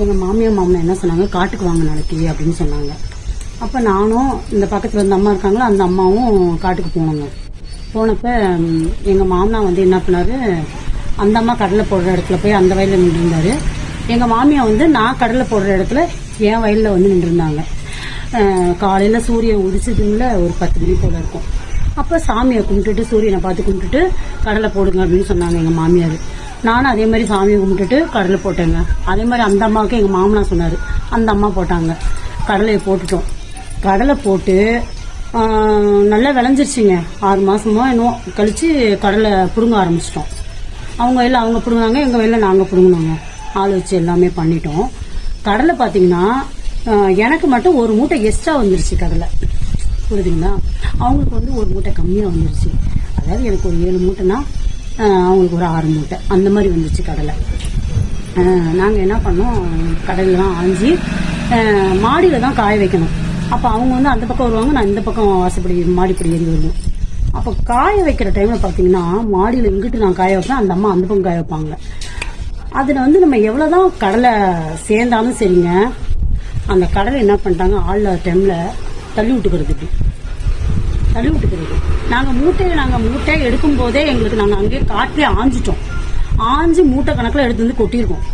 எங்கள் மாமனார் என்ன சொன்னாங்க, காட்டுக்கு வாங்க நாளைக்கு அப்படின்னு சொன்னாங்க. அப்போ நானும் இந்த பக்கத்தில் இருந்த அம்மா இருக்காங்களோ அந்த அம்மாவும் காட்டுக்கு போனோங்க. போனப்போ எங்கள் மாமனார் வந்து என்ன பண்ணாரு, அந்த அம்மா கடலை போடுற இடத்துல போய் அந்த வயலில் நின்றுருந்தாரு. எங்கள் மாமியார் வந்து நான் கடலை போடுற இடத்துல என் வயலில் வந்து நின்றுருந்தாங்க. காலையில் சூரியன் உதிச்சதுல ஒரு 10 மணி போல் இருக்கும். அப்போ சாமியை கும்பிட்டுட்டு சூரியனை பார்த்து கும்பிட்டுட்டு கடலை போடுங்க அப்படின்னு சொன்னாங்க எங்கள் மாமியார். நானும் அதே மாதிரி சாமியை கும்பிட்டுட்டு கடலை போட்டேங்க. அதே மாதிரி அந்த அம்மாவுக்கு எங்கள் மாமனார் சொன்னார், அந்த அம்மா போட்டாங்க. கடலையை போட்டுட்டோம். கடலை போட்டு நல்லா விளைஞ்சிருச்சுங்க. 6 மாசமோ என்னவோ கழிச்சு கடலை பிடுங்க ஆரம்பிச்சிட்டோம். அவங்க வயலில் அவங்க பிடுங்கினாங்க, எங்கள் வயலில் நாங்கள் பிடுங்கினோங்க. ஆள் வச்சு எல்லாமே பண்ணிட்டோம். கடலை பார்த்தீங்கன்னா எனக்கு மட்டும் ஒரு மூட்டை எக்ஸ்ட்ரா வந்துருச்சு கடலை, புரியுதுங்களா? அவங்களுக்கு வந்து ஒரு மூட்டை கம்மியாக வந்துருச்சு. அதாவது எனக்கு ஒரு 7 மூட்டைனா அவங்களுக்கு ஒரு 6 மூட்டை அந்த மாதிரி வந்துச்சு கடலை. நாங்கள் என்ன பண்ணோம், கடலைலாம் ஆஞ்சி மாடியில் தான் காய வைக்கணும். அப்போ அவங்க வந்து அந்த பக்கம் வருவாங்க, நான் இந்த பக்கம் வாசப்படி மாடிப்படி ஏறி வருவோம். அப்போ காய வைக்கிற டைமில் பார்த்தீங்கன்னா மாடியில் இங்கிட்டு நான் காய வைப்பேன், அந்த அம்மா அந்த பக்கம் காய வைப்பாங்க. அதில் வந்து நம்ம எவ்வளோதான் கடலை சேர்ந்தாலும் சரிங்க, அந்த கடலை என்ன பண்ணிட்டாங்க, ஆள் டைமில் தள்ளி விட்டுக்கிறது. தள்ளி விட்டுக்கிறது. நாங்கள் மூட்டையை எடுக்கும் போதே எங்களுக்கு நாங்கள் அங்கேயே காட்டிலே ஆஞ்சிட்டோம். ஆஞ்சு மூட்டை கணக்கில் எடுத்து வந்து கொட்டியிருக்கோம்.